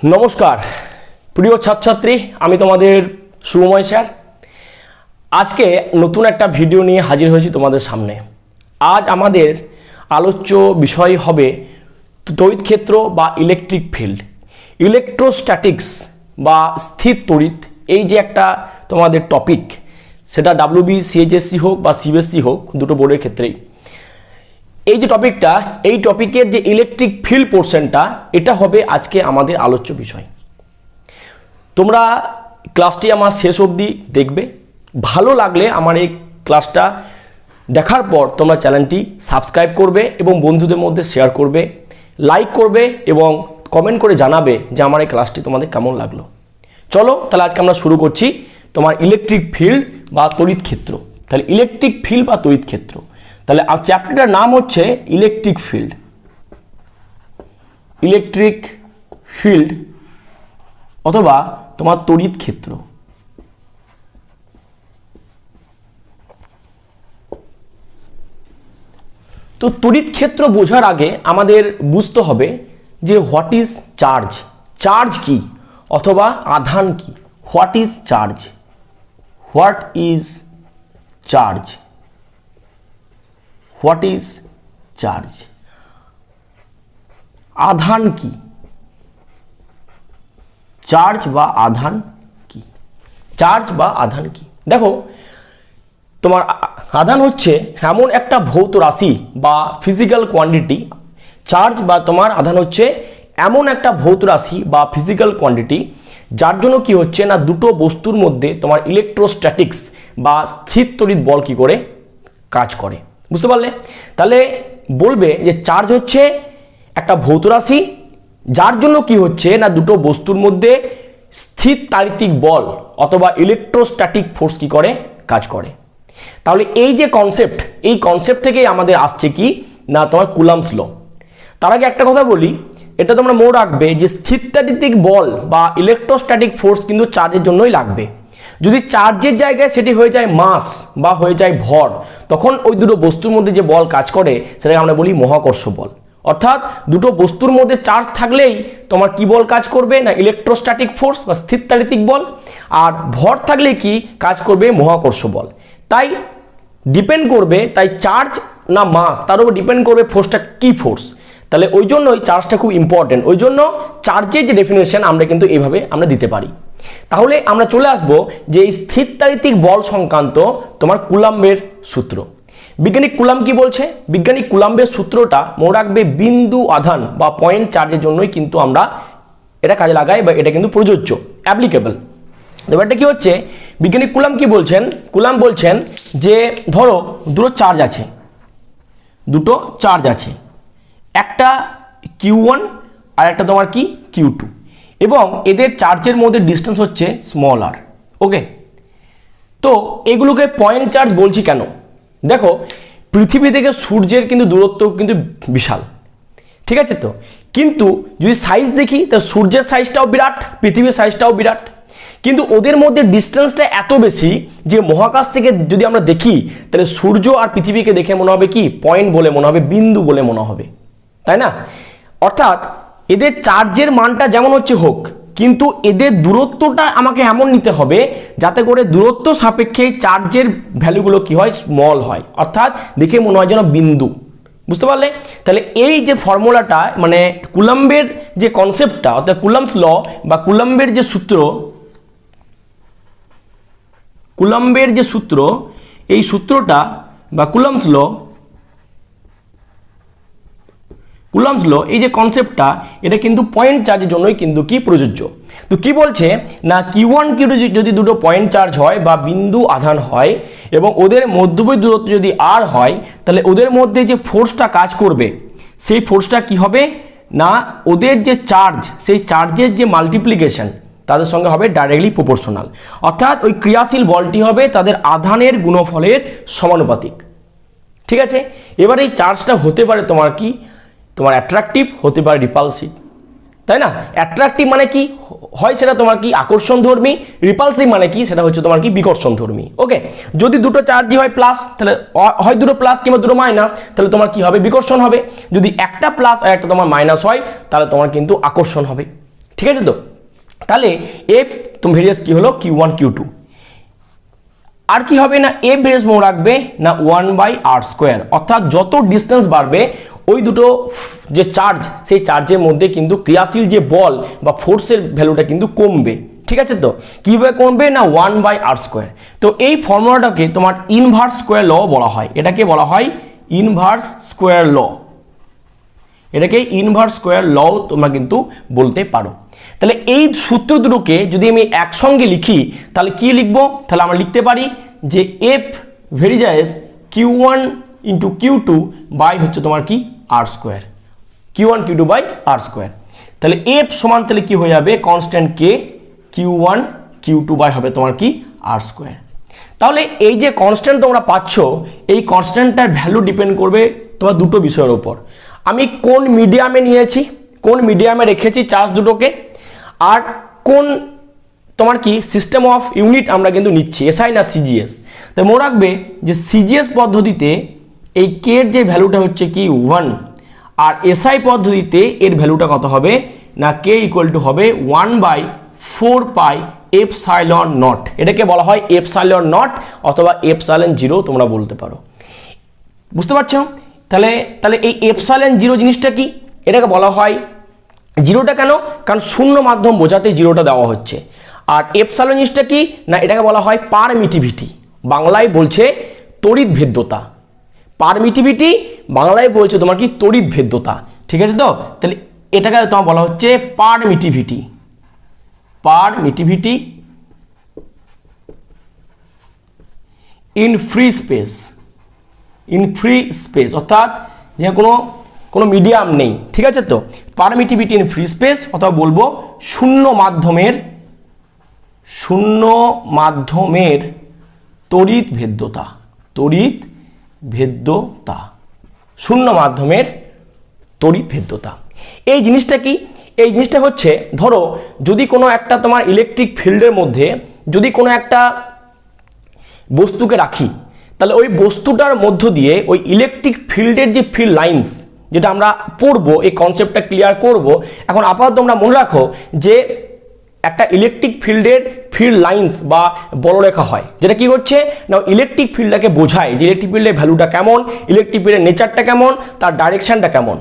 নমস্কার প্রিয় ছাত্রছাত্রী, আমি তোমাদের শুভময় স্যার। আজকে নতুন একটা ভিডিও নিয়ে হাজির হয়েছি তোমাদের সামনে। আজ আমাদের আলোচ্য বিষয় হবে তড়িৎ ক্ষেত্র বা ইলেকট্রিক ফিল্ড, ইলেকট্রোস্ট্যাটিক্স বা স্থির তড়িৎ। এই যে একটা তোমাদের টপিক, সেটা WB CHSE হোক বা CBSE হোক, দুটো বোর্ডের ক্ষেত্রেই এই যে টপিকটা, এই টপিকের যে ইলেকট্রিক ফিল্ড পোর্শনটা, এটা হবে আজকে আমাদের আলোচ্য বিষয়। তোমরা ক্লাসটি আমার শেষ অবধি দেখবে। ভালো লাগলে আমার এই ক্লাসটা দেখার পর তোমরা চ্যানেলটি সাবস্ক্রাইব করবে এবং বন্ধুদের মধ্যে শেয়ার করবে, লাইক করবে এবং কমেন্ট করে জানাবে যে আমার এই ক্লাসটি তোমাদের কেমন লাগলো। চলো তাহলে আজকে আমরা শুরু করছি তোমার ইলেকট্রিক ফিল্ড বা তড়িৎ ক্ষেত্র। তাহলে ইলেকট্রিক ফিল্ড বা তড়িৎ ক্ষেত্র, তাহলে চ্যাপ্টারটার নাম হচ্ছে ইলেকট্রিক ফিল্ড। ইলেকট্রিক ফিল্ড অথবা তোমার তড়িৎ ক্ষেত্র। তো তড়িৎ ক্ষেত্র বোঝার আগে আমাদের বুঝতে হবে যে হোয়াট ইজ চার্জ। চার্জ কি অথবা আধান কি? What is charge? What is charge? What is charge? আধান কি? চার্জ বা আধান কি? চার্জ বা আধান কি? দেখো, তোমার আধান হচ্ছে এমন একটা ভৌত রাশি বা ফিজিক্যাল কোয়ান্টিটি। চার্জ বা তোমার আধান হচ্ছে এমন একটা ভৌত রাশি বা ফিজিক্যাল কোয়ান্টিটি যার জন্য কি হচ্ছে না, দুটো বস্তুর মধ্যে তোমার ইলেকট্রোস্ট্যাটিক্স বা স্থির তড়িৎ বল কি করে কাজ করে। বুঝতে পারলে? তাহলে বলবে যে চার্জ হচ্ছে একটা ভৌত রাশি যার জন্য কি হচ্ছে না, দুটো বস্তুর মধ্যে স্থির তাড়িতিক বল অথবা ইলেকট্রোস্ট্যাটিক ফোর্স কি করে কাজ করে। তাহলে এই যে কনসেপ্ট, এই কনসেপ্ট থেকেই আমাদের আসছে কি না, তোমার কুলাম্বস ল। তার আগে একটা কথা বলি, এটা তোমরা মনে রাখবে যে স্থির তাড়িতিক বল বা ইলেকট্রোস্ট্যাটিক ফোর্স কিন্তু চার্জের জন্যই লাগবে। যদি চার্জের জায়গায় সেটি হয়ে যায় মাস বা হয়ে যায় ভর, তখন ওই দুটো বস্তুর মধ্যে যে বল কাজ করে সেটাকে আমরা বলি মহাকর্ষ বল। অর্থাৎ দুটো বস্তুর মধ্যে চার্জ থাকলেই তোমার কি বল কাজ করবে না, ইলেকট্রোস্ট্যাটিক ফোর্স বা স্থির তাড়িতিক বল। আর ভর থাকলে কি কাজ করবে, মহাকর্ষ বল। তাই ডিপেন্ড করবে, তাই চার্জ না মাস, তার উপর ডিপেন্ড করবে ফোর্সটা কি ফোর্স। তাহলে ওই জন্যই চার্জটা খুব ইম্পর্টেন্ট। ওই জন্য চার্জের যে ডেফিনেশন আমরা কিন্তু এইভাবে আমরা দিতে পারি। তাহলে আমরা চলে আসব যে এই স্থির তাড়িতিক বল সংক্রান্ত তোমার কুলাম্বের সূত্র। বিজ্ঞানী কুলাম্ব কি বলছে? বিজ্ঞানী কুলাম্বের সূত্রটা মনে রাখবে, বিন্দু আধান বা পয়েন্ট চার্জের জন্যই কিন্তু আমরা এটা কাজে লাগাই বা এটা কিন্তু প্রযোজ্য, অ্যাপ্লিকেবল। ব্যাপারটা কি হচ্ছে, বিজ্ঞানী কুলাম্ব কি বলছেন? কুলাম্ব বলছেন যে ধরো দুটো চার্জ আছে, দুটো চার্জ আছে, একটা Q1 আর একটা তোমার কি Q2, এবং এদের চার্জের মধ্যে ডিস্টেন্স হচ্ছে স্মল r। ওকে, তো এগুলোকে পয়েন্ট চার্জ বলছি কেন? দেখো, পৃথিবী থেকে সূর্যের কিন্তু দূরত্ব কিন্তু বিশাল, ঠিক আছে? তো কিন্তু যদি সাইজ দেখি, তো সূর্যের সাইজটাও বিরাট, পৃথিবীর সাইজটাও বিরাট, কিন্তু ওদের মধ্যে ডিস্টেন্সটা এত বেশি যে মহাকাশ থেকে যদি আমরা দেখি, তাহলে সূর্য আর পৃথিবীকে দেখে মনে হবে কি পয়েন্ট বলে মনে হবে, বিন্দু বলে মনে হবে, তাই না? অর্থাৎ এদের চার্জের মানটা যেমন হচ্ছে হোক, কিন্তু এদের দূরত্বটা আমাকে এমন নিতে হবে যাতে করে দূরত্ব সাপেক্ষে চার্জের ভ্যালুগুলো কি হয়, স্মল হয়, অর্থাৎ দেখে মনে হয় যেন বিন্দু। বুঝতে পারলে? তাহলে এই যে ফর্মুলাটা, মানে কুলাম্বের যে কনসেপ্টটা, অর্থাৎ কুলাম্বস ল বা কুলাম্বের যে সূত্র, কুলাম্বের যে সূত্র, এই সূত্রটা বা কুলাম্বস ল, কুলাম্বস ল এই যে কনসেপ্টটা, এটা কিন্তু পয়েন্ট চার্জের জন্যই কিন্তু কি প্রযোজ্য। তো কি বলছে না, Q1 Q2 যদি দুটো পয়েন্ট চার্জ হয় বা বিন্দু আধান হয় এবং ওদের মধ্যবর্তী দূরত্ব যদি r হয়, তাহলে ওদের মধ্যে যে ফোর্সটা কাজ করবে, সেই ফোর্সটা কি হবে না, ওদের যে চার্জ, সেই চার্জের যে মাল্টিপ্লিকেশন তাদের সঙ্গে হবে ডাইরেক্টলি প্রপোর্শনাল। অর্থাৎ ওই ক্রিয়াশীল বলটি হবে তাদের আধানের গুণফলের সমানুপাতিক। ঠিক আছে? এবার এই চার্জটা হতে পারে তোমার কি, তোমার অ্যাট্রাকটিভ, হতে পারে রিপালসিভ, তাই না? অ্যাট্রাকটিভ মানে কি হয়, সেটা তোমার কি আকর্ষণধর্মী। রিপালসিভ মানে কি, সেটা হচ্ছে তোমার কি বিকর্ষণধর্মী। ওকে, যদি দুটো চার্জই হয় প্লাস, তাহলে হয় দুটো প্লাস কিংবা দুটো মাইনাস, তাহলে তোমার কি হবে, বিকর্ষণ হবে। যদি একটা প্লাস আর একটা তোমার মাইনাস হয়, তাহলে তোমার কিন্তু আকর্ষণ হবে। ঠিক আছে তো? তাহলে এফ তুমি ভেরিয়েন্স কি হলো Q1 Q2, আর কি হবে না এফ ভেরিয়েন্স মনে রাখবে না 1/r², অর্থাৎ যত ডিস্টেন্স বাড়বে ওই দুটো যে চার্জ সেই চার্জের মধ্যে কিন্তু ক্রিয়াশীল যে বল বা ফোর্সের ভ্যালুটা কিন্তু কমবে। ঠিক আছে তো? কীভাবে কমবে না 1/r²। তো এই ফর্মুলাটাকে তোমার ইনভার্স স্কোয়ার ল বলা হয়, এটাকে বলা হয় ইনভার্স স্কোয়ার ল, এটাকে ইনভার্স স্কোয়ার ল তোমরা কিন্তু বলতে পারো। তাহলে এই সূত্র দুটোকে যদি আমি একসঙ্গে লিখি তাহলে কি লিখবো? তাহলে আমরা লিখতে পারি যে F variance Q1 × Q2 by হচ্ছে তোমার কি r², Q1 Q2 by r²। তাহলে এফ সমান তাহলে কি হয়ে যাবে constant K Q1 Q2 by হবে তোমার কি r²। তাহলে এই যে কনস্ট্যান্ট তোমরা পাচ্ছ এই কনস্ট্যান্টটার ভ্যালু ডিপেন্ড করবে তোমার দুটো বিষয়ের উপর, আমি কোন মিডিয়ামে নিয়েছি, কোন মিডিয়ামে রেখেছি চার্জ দুটোকে, আর কোন তোমার কি সিস্টেম অফ ইউনিট আমরা কিন্তু নিচ্ছি, এসআই না সিজিএস। তাই মনে রাখবে যে সিজিএস পদ্ধতিতে এই কে এর যে ভ্যালুটা হচ্ছে কি 1, আর এসআই পদ্ধতিতে এর ভ্যালুটা কত হবে না কে ইকুয়াল টু হবে 1/4πε0, এটাকে বলা হয় ε0 অথবা ε0 তোমরা বলতে পারো। বুঝতে পারছো? তাহলে তাহলে এই ε0 জিনিসটা কি? এটাকে বলা হয় জিরোটা কেন? কারণ শূন্য মাধ্যম বোঝাতে জিরোটা দেওয়া হচ্ছে। আর এপসাইলন জিনিসটা কি না এটাকে বলা হয় পারমিটিভিটি, বাংলায় বলছে তড়িৎ ভেদ্যতা। পারমিটিভিটি বাংলায় বলছে তোমার কি তড়িৎ ভেদ্যতা। ঠিক আছে তো? তাহলে এটাকে তোমার বলা হচ্ছে permittivity, permittivity in free space, in free space অর্থাৎ যে কোনো মিডিয়াম নেই। ঠিক আছে তো? পারমিটিভিটি ইন ফ্রি স্পেস অথবা বলবো শূন্য মাধ্যমের তড়িৎ ভেদ্যতা, তড়িৎ ভেদ্যতা, শূন্য মাধ্যমের তড়িৎ ভেদ্যতা। এই জিনিসটা কি? এই জিনিসটা হচ্ছে ধরো যদি কোনো একটা তোমার ইলেকট্রিক ফিল্ডের মধ্যে যদি কোনো একটা বস্তুকে রাখি তাহলে ওই বস্তুটার মধ্য দিয়ে ওই ইলেকট্রিক ফিল্ডের যে ফিল্ড লাইন্স যেটা আমরা পড়বো, এই কনসেপ্টটা ক্লিয়ার করব। এখন আপাতত তোমরা মনে রাখো যে একটা ইলেকট্রিক ফিল্ডের ফিল্ড লাইন্স বা বড়রেখা হয়, যেটা কি হচ্ছে না ইলেকট্রিক ফিল্ডটাকে বোঝায় যে ইলেকট্রিক ফিল্ডের ভ্যালুটা কেমন, ইলেকট্রিক ফিল্ডের নেচারটা কেমন, তার ডাইরেকশনটা কেমন।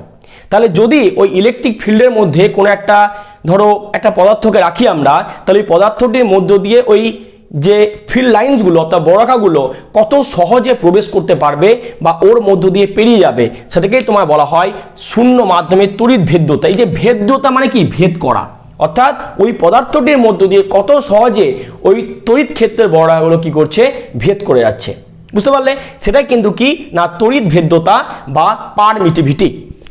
তাহলে যদি ওই ইলেকট্রিক ফিল্ডের মধ্যে কোনো একটা ধরো একটা পদার্থকে রাখি আমরা, তাহলে ওই পদার্থটির মধ্য দিয়ে ওই যে ফিল্ড লাইন্সগুলো অর্থাৎ বড়রেখাগুলো কত সহজে প্রবেশ করতে পারবে বা ওর মধ্য দিয়ে পেরিয়ে যাবে, সেটাকেই তোমার বলা হয় শূন্য মাধ্যমে তড়িৎ ভেদ্যতা। এই যে ভেদ্যতা মানে কি ভেদ করা, অর্থাৎ ওই পদার্থটির মধ্য দিয়ে কত সহজে ওই তড়িৎ ক্ষেত্রের বড়রেখাগুলো কি করছে ভেদ করে যাচ্ছে। বুঝতে পারলে? সেটাই কিন্তু কি না তড়িৎ ভেদ্যতা বা পারমিটিভিটি।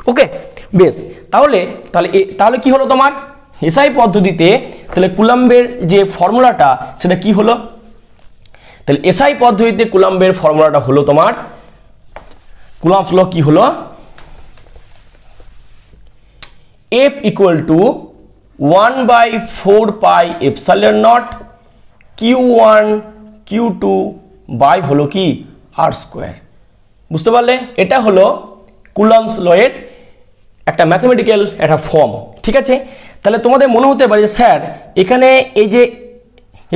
ওকে বেশ, তাহলে কি হলো তোমার এসআই পদ্ধতিতে তাহলে কুলম্বের যে ফর্মুলাটা সেটা কি হলো? তাহলে এসআই পদ্ধতিতে কুলম্বের ফর্মুলাটা হলো তোমার কুলম্বস ল কি হলো F = 1/4πε0 Q1 Q2 বাই হলো কি r²। বুঝতে পারলে? এটা হলো কুলম্বস ল এর একটা ম্যাথমেটিক্যাল একটা ফর্ম। ঠিক আছে? তাহলে তোমাদের মনে হতে পারে যে স্যার এখানে এই যে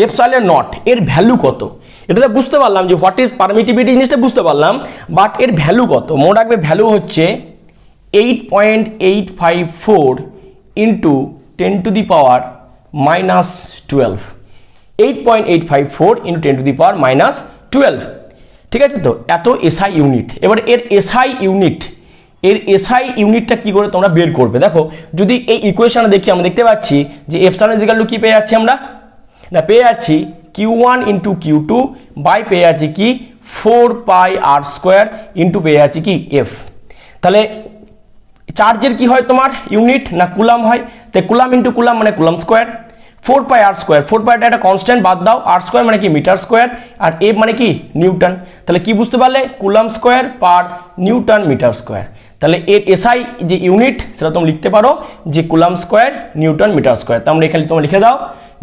ε0 এর ভ্যালু কত, এটা তো বুঝতে পারলাম যে হোয়াট ইজ পারমিটিভিটি জিনিসটা বুঝতে পারলাম, বাট এর ভ্যালু কত? মনে রাখবে ভ্যালু হচ্ছে 8.854 × 10⁻⁻12, 8.854 × 10⁻⁻12। ঠিক আছে তো? এত এসআই ইউনিট। এবার এর এসআই ইউনিটটা কি করে তোমরা বের করবে? দেখো যদি এই ইকুয়েশনে দেখি আমরা দেখতে পাচ্ছি যে এপসাইলন ইকুয়াল টু কি পেয়ে যাচ্ছি আমরা না পেয়ে যাচ্ছি Q1 × Q2 বাই পেয়ে যাচ্ছি কি 4πr² ইন্টু পেয়ে যাচ্ছি কি F। তাহলে চার্জের কি হয় তোমার ইউনিট না কুলাম হয়, তাই কুলাম ইন্টু কুলাম মানে কুলাম স্কোয়ার, 4πr², 4πটা একটা কনস্ট্যান্ট বাদ দাও, r² মানে কি মিটার স্কোয়ার, আর F মানে কি নিউটন। তাহলে কি বুঝতে পারলে coulomb square per newton metre square. তাহলে এর এসআই যে ইউনিট সেটা তুমি লিখতে পারো যে coulomb square newton metre square. তাহলে এখানে তোমরা লিখে দাও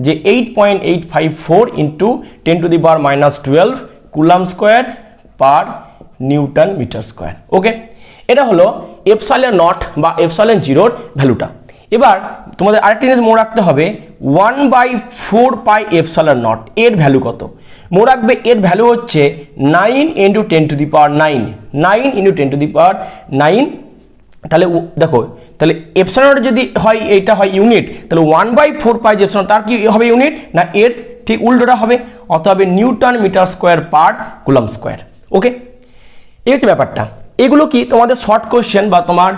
যে 8.854 × 10⁻⁻12 coulomb square per newton metre square. Okay, এটা হলো ε0 বা ε0 ভ্যালুটা। এবার তোমাদের আরেকটা জিনিস মনে রাখতে হবে 1/4πε0 এর ভ্যালু কত? মনে রাখবে এর ভ্যালু হচ্ছে 9 × 10⁹, 9 × 10⁹। তাহলে দেখো, তাহলে এপসাইলন যদি হয়, এইটা হয় ইউনিট, তাহলে 1/4π এপসাইলন তার কি হবে ইউনিট না এর ঠিক উল্টোটা হবে, অতএব newton metre square per coulomb square. Okay, এই হচ্ছে ব্যাপারটা। এগুলো কি তোমাদের শর্ট কোশ্চেন বা তোমার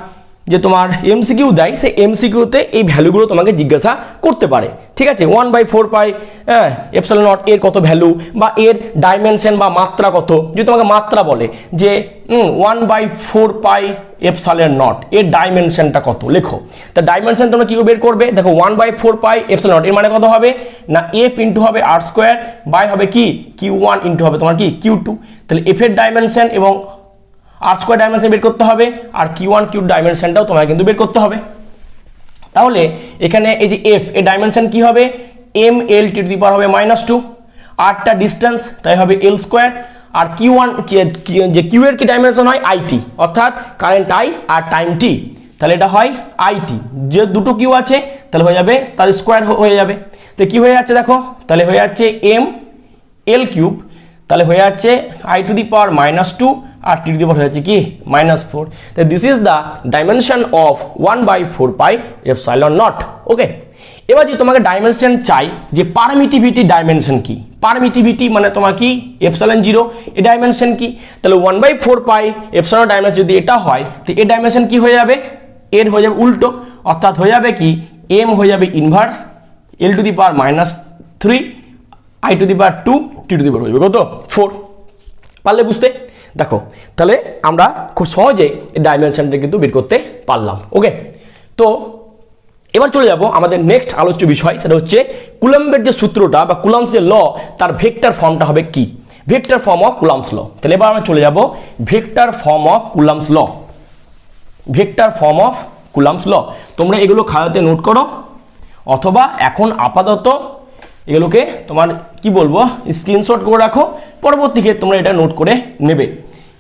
যে তোমার এমসিকিউ দেয়, সেই এমসিকিউতে এই ভ্যালুগুলো তোমাকে জিজ্ঞাসা করতে পারে। ঠিক আছে, 1/4π ε0 এর কত ভ্যালু, বা এর ডাইমেনশন বা মাত্রা কত। যদি তোমাকে মাত্রা বলে যে 1/4π ε0 এর ডাইমেনশনটা কত লেখো, তা ডাইমেনশন তোমরা কি বের করবে? দেখো 1/4π ε0 এর মানে কত হবে না এফ ইন্টু হবে r স্কোয়ার বাই হবে কি q1 ইন্টু হবে তোমার কি q2। তাহলে এফ এর ডাইমেনশন এবং আর স্কোয়ার ডাইমেনশন বের করতে হবে, আর Q1 Q ডাইমেনশনটাও তোমাকে কিন্তু বের করতে হবে। তাহলে এখানে এই যে এফ এর ডাইমেনশন কি হবে ml টু দি পাওয়ার হবে -2, আরটা ডিস্টেন্স তাই হবে l স্কোয়ার, আর Q1 যে Q এর কি ডাইমেনশন হয় IT, অর্থাৎ কারেন্ট I আর টাইম T, তাহলে এটা হয় IT। যে দুটো Q আছে তাহলে হয়ে যাবে তার স্কোয়ার হয়ে যাবে। তো কি হয়ে যাচ্ছে দেখো, তাহলে হয়ে যাচ্ছে ml3, তাহলে হয়ে যাচ্ছে I টু দি পাওয়ার -2 আর টি টু দি পাওয়ার হয়ে যাচ্ছে কি -4। তো this is the dimension of 1/4π ε0। Okay, এবার যদি তোমাকে ডাইমেনশন চাই যে পারমিটিভিটি ডাইমেনশন কি, পারমিটিভিটি মানে তোমার কি ε0 এর ডাইমেনশন কি, তাহলে 1/4π ε0 ডাইমেনশন যদি এটা হয় তো এর ডাইমেনশন কি হয়ে যাবে, এর হয়ে যাবে উল্টো, অর্থাৎ হয়ে যাবে কি m হয়ে যাবে inverse l to the power -3 I to the power 2 T to the power হয়ে যাবে কত 4। পারলে বুঝতে? দেখো তাহলে আমরা খুব সহজে এই ডাইমেনশনটা কিন্তু বের করতে পারলাম। ওকে, তো এবার চলে যাব আমাদের নেক্সট আলোচ্য বিষয়, সেটা হচ্ছে কুলম্বের যে সূত্রটা বা কুলম্বস এর ল, তার ভেক্টর ফর্মটা হবে কি, vector form of Coulomb's law. তাহলে এবার আমরা চলে যাব vector form of Coulomb's law, vector form of Coulomb's law. তোমরা এগুলো খাতাতে নোট করো, অথবা এখন আপাতত এগুলোকে তোমার কি বলবো স্ক্রিনশট করে রাখো, পরবর্তী ক্ষেত্রে তোমরা এটা নোট করে নেবে।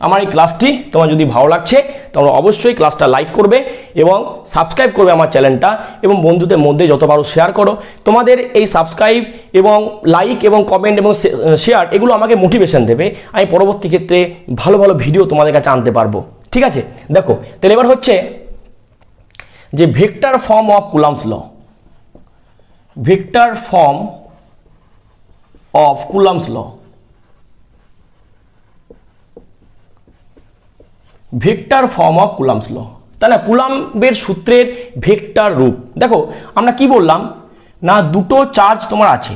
আমার এই ক্লাসটি তোমার যদি ভালো লাগছে তোমরা অবশ্যই ক্লাসটা লাইক করবে এবং সাবস্ক্রাইব করবে আমার চ্যানেলটা, এবং বন্ধুদের মধ্যে যত পারো শেয়ার করো। তোমাদের এই সাবস্ক্রাইব এবং লাইক এবং কমেন্ট এবং শেয়ার এগুলো আমাকে মোটিভেশন দেবে, আমি পরবর্তী ক্ষেত্রে ভালো ভালো ভিডিও তোমাদের কাছে আনতে পারবো। ঠিক আছে, দেখো তাহলে এবার হচ্ছে যে vector form of Coulomb's law, vector form of Coulomb's law, vector form of Coulomb's law. তাই না, কুলম্বের সূত্রের ভেক্টর রূপ। দেখো আমরা কি বললাম না দুটো চার্জ তোমার আছে,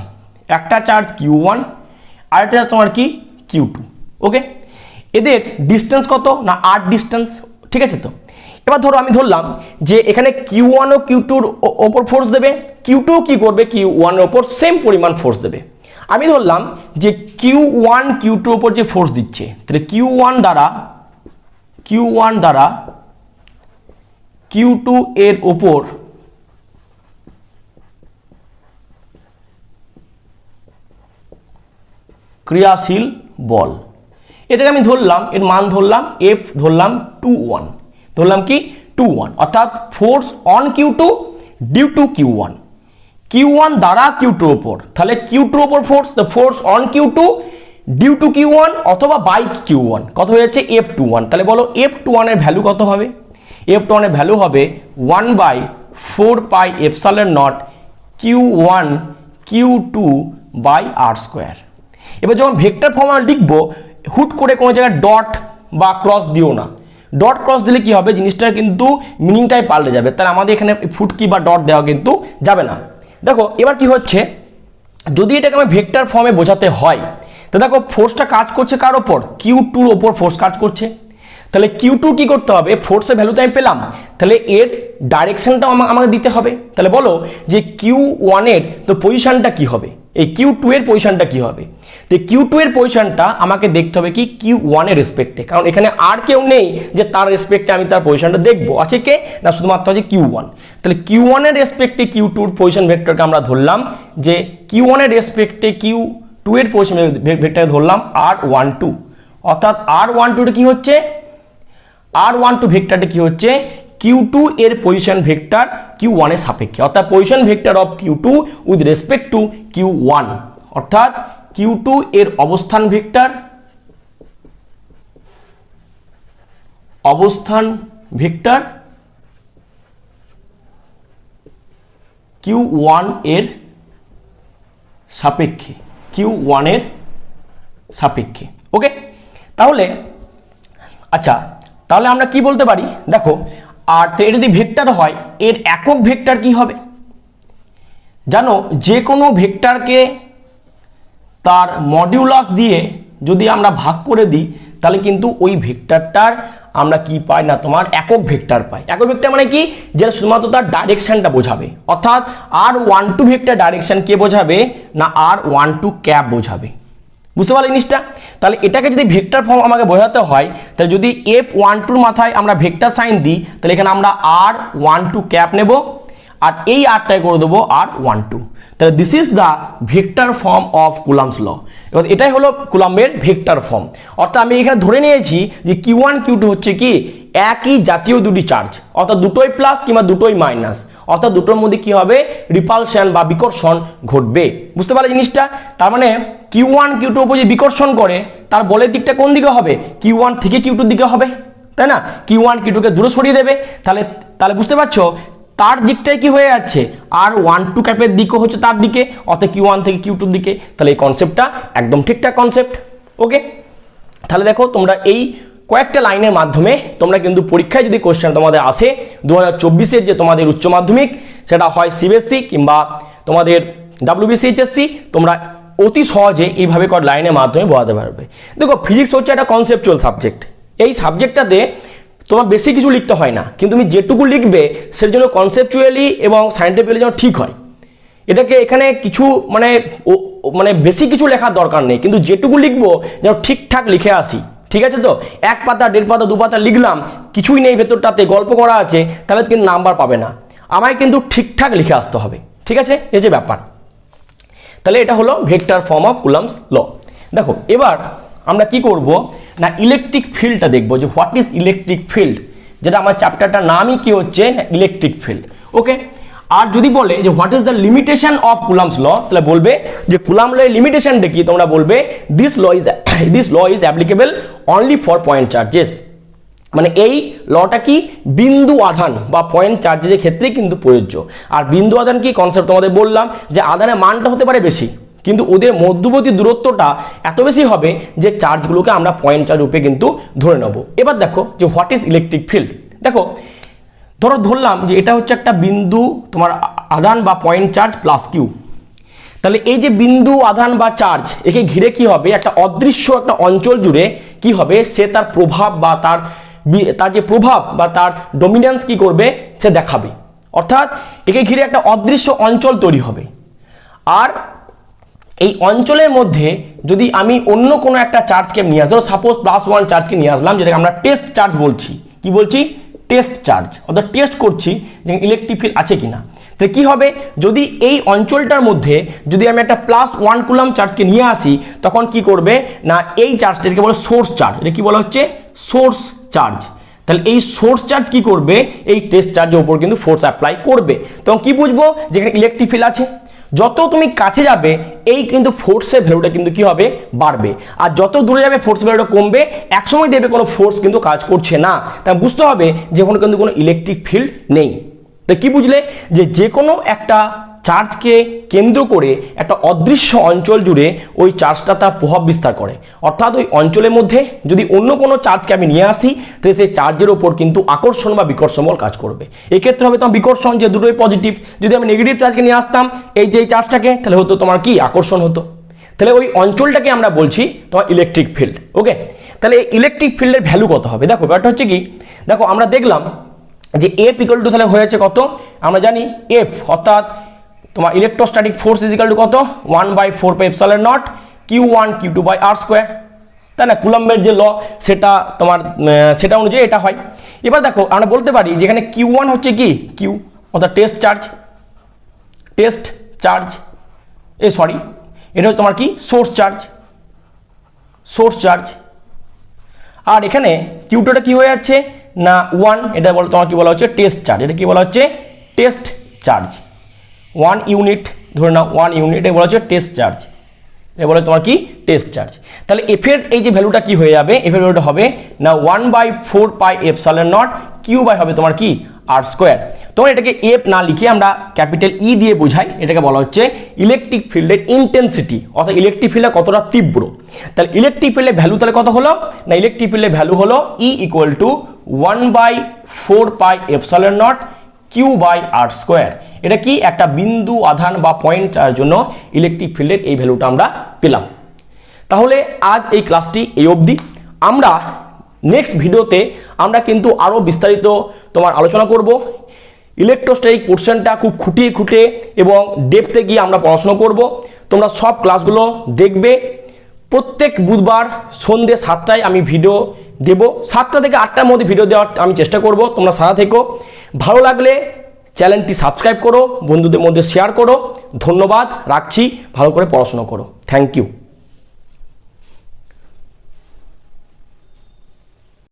একটা চার্জ Q1 আর একটা চার্জ তোমার কি Q2। ওকে, এদের ডিস্টেন্স কত না 8 ডিস্টেন্স। ঠিক আছে, তো এবার ধরো আমি ধরলাম যে এখানে Q1 ও Q2-র ওপর ফোর্স দেবে, Q2 কি করবে Q1 এর ওপর সেম পরিমাণ ফোর্স দেবে। আমি ধরলাম যে Q1 Q2 ওপর যে ফোর্স দিচ্ছে, তাহলে Q1 দ্বারা Q2 এর ওপর ক্রিয়াশীল বল, এটাকে আমি ধরলাম, এর মান ধরলাম F, ধরলাম 2 1, ধরলাম কি 2 1, অর্থাৎ force on Q2 due to Q1, Q1 দ্বারা Q2 ওপর, তাহলে Q2 ওপর force, the force on Q2 due to Q1 অথবা বাই Q1 কত হয়ে যাচ্ছে F21। তাহলে বলো F21 এর ভ্যালু কত হবে, F21 এর ভ্যালু হবে 1/4π ε0 Q1 Q2 by r square. এবার যখন ভেক্টর ফর্মুলা লিখবো হুট করে কোনো জায়গায় ডট বা ক্রস দিও না, ডট ক্রস দিলে কি হবে জিনিসটা কিন্তু মিনিংটাই পাল্টে যাবে, তাহলে আমাদের এখানে ফুটকি বা ডট দেওয়া কিন্তু যাবে না। দেখো এবার কি হচ্ছে, যদি এটাকে আমি ভেক্টর ফর্মে বোঝাতে হয় তো দেখো ফোর্সটা কাজ করছে কার ওপর, Q2-র ওপর ফোর্স কাজ করছে, তাহলে Q2 কি করতে হবে, ফোর্সের ভ্যালু তো আমি পেলাম, তাহলে এর ডাইরেকশনটাও আমাকে দিতে হবে। তাহলে বলো যে Q1 এর তো পজিশনটা কি হবে, এই Q2 এর পজিশনটা কি হবে, তো Q2 এর পজিশনটা আমাকে দেখতে হবে কি Q1 এর রেসপেক্টে, কারণ এখানে আর কেউ নেই যে তার রেসপেক্টে আমি তার পজিশনটা দেখবো, আছে কে না শুধুমাত্র আছে Q1। তাহলে Q1 এর রেসপেক্টে Q2-র পজিশন ভেক্টরকে আমরা ধরলাম যে Q1 এর রেসপেক্টে Q2 এর পজিশন ভেক্টরকে ধরলাম R12, অর্থাৎ R12 কি হচ্ছে, R12 ভেক্টরটা কি হচ্ছে Q2 এর পজিশন ভেক্টর Q1 এর সাপেক্ষে, অর্থাৎ position vector of Q2 with respect to Q1, অর্থাৎ Q2 এর অবস্থান ভেক্টর Q1 এর সাপেক্ষে, Q1 এর সাপেক্ষে। ওকে, তাহলে আচ্ছা, তাহলে আমরা কি বলতে পারি, দেখো আর এটা যদি ভেক্টর হয় এর একক ভেক্টর কি হবে? জানো যে কোনো ভেক্টরকে তার মডিউলাস দিয়ে যদি আমরা ভাগ করে দিই তাহলে কিন্তু ওই ভেক্টরটার আমরা কি পাই না, তোমার একক ভেক্টর পাই। একক ভেক্টর মানে কি, যেটা শুধুমাত্র তার ডাইরেকশনটা বোঝাবে, অর্থাৎ R12 ভেক্টর ডাইরেকশন কে বোঝাবে না, R12 ক্যাপ বোঝাবে। বুঝতে পারলে জিনিসটা? তাহলে এটাকে যদি ভেক্টর ফর্ম আমাকে বোঝাতে হয়, তাহলে যদি F12 মাথায় আমরা ভেক্টর সাইন দিই তাহলে এখানে আমরা R12 ক্যাপ নেব, আর এই আরটাকে করে দেবো R12। তাহলে this is the vector form of coulomb's law. এবার এটাই হলো কুলাম্বের ভেক্টর ফর্ম। অর্থাৎ আমি এখানে ধরে নিয়েছি যে Q1 Q2 হচ্ছে কি একই জাতীয় দুটি চার্জ, অর্থাৎ দুটোই প্লাস কিংবা দুটোই মাইনাস, অর্থাৎ দুটোর মধ্যে কি হবে, রিপালশন বা বিকর্ষণ ঘটবে। বুঝতে পারলে জিনিসটা? তার মানে Q1 Q2 উপর যে বিকর্ষণ করে তার বলের দিকটা কোন দিকে হবে, Q1 থেকে Q2 দিকে হবে, তাই না? Q1 Q2 কে দূরে সরিয়ে দেবে, তাহলে বুঝতে পারছো তার দিকটাই কি হয়ে যাচ্ছে, R12 ক্যাপের দিকও হচ্ছে তার দিকে, অর্থাৎ Q1 থেকে Q2 দিকে। তাহলে এই কনসেপ্টটা একদম ঠিকঠাক কনসেপ্ট। ওকে, তাহলে দেখো তোমরা এই কয়েকটা লাইনের মাধ্যমে তোমরা কিন্তু পরীক্ষায় যদি কোশ্চেন তোমাদের আসে 2024-এর যে তোমাদের উচ্চ মাধ্যমিক, সেটা হয় CBSE কিংবা তোমাদের WBCHSC, তোমরা অতি সহজে এইভাবে কয়েক লাইনের মাধ্যমে বোঝাতে পারবে। দেখো ফিজিক্স হচ্ছে একটা কনসেপচুয়াল সাবজেক্ট। এই সাবজেক্টটাতে তোমার বেশি কিছু লিখতে হয় না, কিন্তু তুমি যেটুকু লিখবে সের জন্য কনসেপচুয়ালি এবং সায়েন্টিফিক্যালি যেন ঠিক হয়। এটাকে এখানে কিছু মানে বেশি কিছু লেখার দরকার নেই, কিন্তু যেটুকু লিখবো যেন ঠিকঠাক লিখে আসি। ঠিক আছে? তো এক পাতা, দেড় পাতা, দু পাতা লিখলাম, কিছুই নেই ভেতরটাতে, গল্প করা আছে, তাহলে কিন্তু নাম্বার পাবে না। আমায় কিন্তু ঠিকঠাক লিখে আসতে হবে। ঠিক আছে? এই যে ব্যাপার। তাহলে এটা হলো ভেক্টর ফর্ম অফ কুলাম্বস ল। দেখো এবার আমরা কি করব না, ইলেকট্রিক ফিল্ডটা দেখবো, যে হোয়াট ইজ ইলেকট্রিক ফিল্ড, যেটা আমার চ্যাপ্টারটার নামই কি হচ্ছে না, ইলেকট্রিক ফিল্ড। ওকে, আর যদি বলে যে what is the limitation of coulomb's law, তাহলে বলবে যে কুলাম্ব লয়ের লিমিটেশনটা কি, তোমরা বলবে this law is applicable only for point charges. মানে এই লটা কি বিন্দু আধান বা পয়েন্ট চার্জের ক্ষেত্রে কিন্তু প্রযোজ্য। আর বিন্দু আধান কি কনসেপ্ট তোমাদের বললাম, যে আধানের মানটা হতে পারে বেশি, কিন্তু ওদের মধ্যবর্তী দূরত্বটা এত বেশি হবে যে চার্জগুলোকে আমরা পয়েন্ট চার্জ রূপে কিন্তু ধরে নেব। এবার দেখো যে হোয়াট ইজ ইলেকট্রিক ফিল্ড। দেখো ধরলাম যে এটা হচ্ছে একটা বিন্দু তোমার আধান বা পয়েন্ট চার্জ প্লাস কিউ। তাহলে এই যে বিন্দু আধান বা চার্জ, একে ঘিরে কি হবে, একটা অদৃশ্য একটা অঞ্চল জুড়ে কি হবে, সে তার প্রভাব বা তার যে প্রভাব বা তার ডমিনেন্স কি করবে, সে দেখাবে। অর্থাৎ একে ঘিরে একটা অদৃশ্য অঞ্চল তৈরি হবে। আর এই অঞ্চলের মধ্যে যদি আমি অন্য কোনো একটা চার্জকে নিয়ে আসি, সাপোজ +1 চার্জকে নিয়ে আসলাম, যেটাকে আমরা টেস্ট চার্জ বলছি। কি বলছি? টেস্ট চার্জ, অর্থাৎ টেস্ট করছি যে ইলেকট্রিক ফিল্ড আছে কিনা। তাহলে কি হবে, যদি এই অঞ্চলটার মধ্যে যদি আমি একটা +1 কুলাম্ব চার্জকে নিয়ে আসি, তখন কি করবে না, এই চার্জটাকে বলে সোর্স চার্জ। এটা কি বলা হচ্ছে? Source charge. তাহলে এই সোর্স চার্জ কি করবে, এই টেস্ট চার্জের উপর কিন্তু ফোর্স অ্যাপ্লাই করবে। তখন কি বুঝবো, যেখানে ইলেকট্রিক ফিল্ড আছে। যত তুমি কাছে যাবে এই কিন্তু ফোর্সের ভ্যালুটা কিন্তু কি হবে, বাড়বে। আর যত দূরে যাবে ফোর্সের ভ্যালুটা কমবে। একসময় দেখবে কোনো ফোর্স কিন্তু কাজ করছে না, তাই বুঝতে হবে যে ওখানে কিন্তু কোনো ইলেকট্রিক ফিল্ড নেই। তো কি বুঝলে, যে কোনো একটা চার্জকে কেন্দ্র করে একটা অদৃশ্য অঞ্চল জুড়ে ওই চার্জটা তার প্রভাব বিস্তার করে। অর্থাৎ ওই অঞ্চলের মধ্যে যদি অন্য কোনো চার্জকে আমি নিয়ে আসি, তাহলে সেই চার্জের ওপর কিন্তু আকর্ষণ বা বিকর্ষণ বল কাজ করবে। এক্ষেত্রে হবে তোমার বিকর্ষণ, যে দুটোই পজিটিভ। যদি আমি নেগেটিভ চার্জকে নিয়ে আসতাম এই যে চার্জটাকে, তাহলে হতো তোমার কি আকর্ষণ হতো। তাহলে ওই অঞ্চলটাকে আমরা বলছি তোমার ইলেকট্রিক ফিল্ড। ওকে, তাহলে ইলেকট্রিক ফিল্ডের ভ্যালু কত হবে? দেখো ব্যাপারটা হচ্ছে কি, দেখো আমরা দেখলাম যে F = তাহলে হয়েছে কত, আমরা জানি F অর্থাৎ তোমার ইলেকট্রোস্ট্যাটিক ফোর্স = কত, 1/4πε0 Q1 Q2/r²। তাই না? কুলম্বের যে ল সেটা তোমার সেটা অনুযায়ী এটা হয়। এবার দেখো আমরা বলতে পারি যেখানে Q1 হচ্ছে কি, কিউ অর্থাৎ টেস্ট চার্জ, এটা হচ্ছে তোমার কি সোর্স চার্জ। আর এখানে Q2টা কি হয়ে যাচ্ছে না 1, এটা বলো তোমার কি বলা হচ্ছে টেস্ট চার্জ, এটা কি বলা হচ্ছে টেস্ট চার্জ। 1 ইউনিট ধরে নাও, 1 ইউনিট এটা বলা হচ্ছে টেস্ট চার্জ, এটা বলে তোমার কি টেস্ট চার্জ। তাহলে এফ এর এই যে ভ্যালুটা কি হয়ে যাবে, এফ এর ভ্যালুটা হবে না 1/4 pi epsilon naught q by হবে তোমার কি আর স্কোয়ার। তোমার এটাকে এফ না লিখে আমরা ক্যাপিটাল ই দিয়ে বোঝাই, এটাকে বলা হচ্ছে ইলেকট্রিক ফিল্ডের ইন্টেন্সিটি, অর্থাৎ ইলেকট্রিক ফিল্ডটা কতটা তীব্র। তাহলে ইলেকট্রিক ফিল্ডের ভ্যালু তাহলে কত হলো না, ইলেকট্রিক ফিল্ডের ভ্যালু হলো E equal to 1/4 pi epsilon naught q by r square. এটা কি একটা বিন্দু আধান বা পয়েন্ট চার্জের জন্য ইলেকট্রিক ফিল্ডের এই ভ্যালুটা আমরা পেলাম। তাহলে আজ এই ক্লাসটি এই অবধি। আমরা নেক্সট ভিডিওতে আমরা কিন্তু আরও বিস্তারিত তোমার আলোচনা করব। ইলেকট্রোস্ট্যাটিক পোর্শনটা খুব খুঁটিয়ে খুঁটে এবং ডেপথে গিয়ে আমরা পড়াশোনা করব। তোমরা সব ক্লাসগুলো দেখবে। প্রত্যেক বুধবার সন্ধ্যে 7টায় আমি ভিডিও দেব, 7টা থেকে 8টার মধ্যে ভিডিও দেওয়ার আমি চেষ্টা করব। তোমরা সাথে থেকো। ভালো লাগলে চ্যানেলটি সাবস্ক্রাইব করো, বন্ধুদের মধ্যে শেয়ার করো। ধন্যবাদ, রাখছি। ভালো করে পড়াশোনা করো। Thank you.